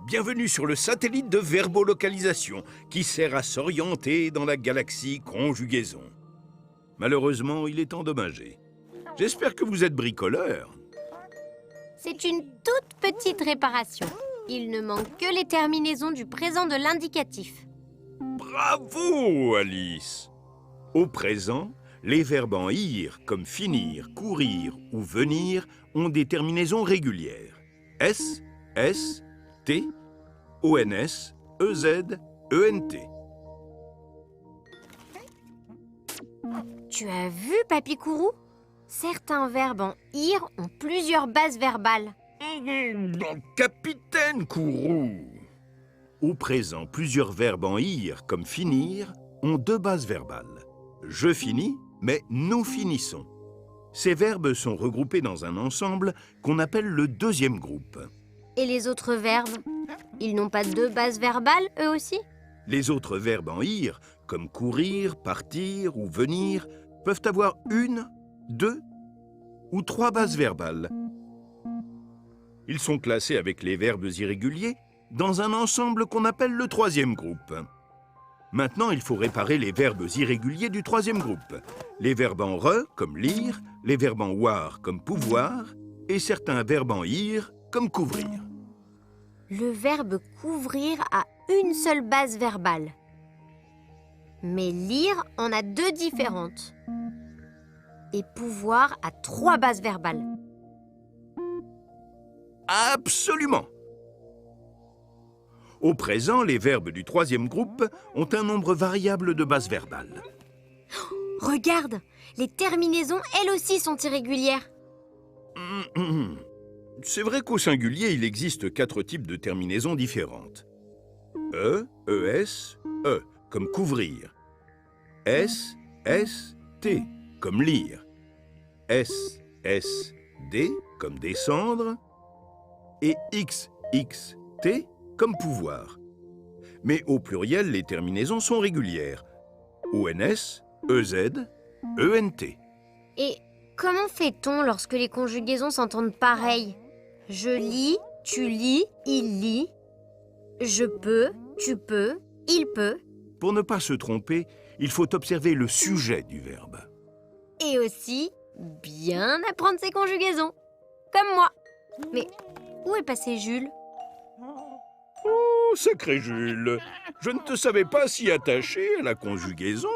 Bienvenue sur le satellite de verbolocalisation qui sert à s'orienter dans la galaxie conjugaison. Malheureusement, il est endommagé. J'espère que vous êtes bricoleur. C'est une toute petite réparation. Il ne manque que les terminaisons du présent de l'indicatif. Bravo, Alice! Au présent, les verbes en ir, comme finir, courir ou venir, ont des terminaisons régulières. S, S, T, ONS, EZ, ENT. Tu as vu, Papy Kourou? Certains verbes en ir ont plusieurs bases verbales. Capitaine Kourou! Au présent, plusieurs verbes en ir, comme finir, ont deux bases verbales. Je finis, mais nous finissons. Ces verbes sont regroupés dans un ensemble qu'on appelle le deuxième groupe. Et les autres verbes? Ils n'ont pas deux bases verbales, eux aussi? Les autres verbes en ir, comme courir, partir ou venir, peuvent avoir une, deux ou trois bases verbales. Ils sont classés avec les verbes irréguliers dans un ensemble qu'on appelle le troisième groupe. Maintenant, il faut réparer les verbes irréguliers du troisième groupe. Les verbes en re, comme lire, les verbes en war, comme pouvoir, et certains verbes en ir, comme couvrir. Le verbe couvrir a une seule base verbale. Mais lire en a deux différentes. Et pouvoir a trois bases verbales. Absolument! Au présent, les verbes du troisième groupe ont un nombre variable de bases verbales. Regarde, les terminaisons, elles aussi, sont irrégulières. C'est vrai qu'au singulier, il existe 4 types de terminaisons différentes. E, ES, E, comme couvrir. S, S, T, comme lire. S, S, D, comme descendre. Et X, X, T, comme pouvoir. Mais au pluriel, les terminaisons sont régulières. ONS, EZ, ENT. Et comment fait-on lorsque les conjugaisons s'entendent pareil? Je lis, tu lis, il lit. Je peux, tu peux, il peut. Pour ne pas se tromper, il faut observer le sujet du verbe. Et aussi, bien apprendre ses conjugaisons. Comme moi. Mais où est passé Jules? Oh, sacré Jules, je ne te savais pas si attaché à la conjugaison.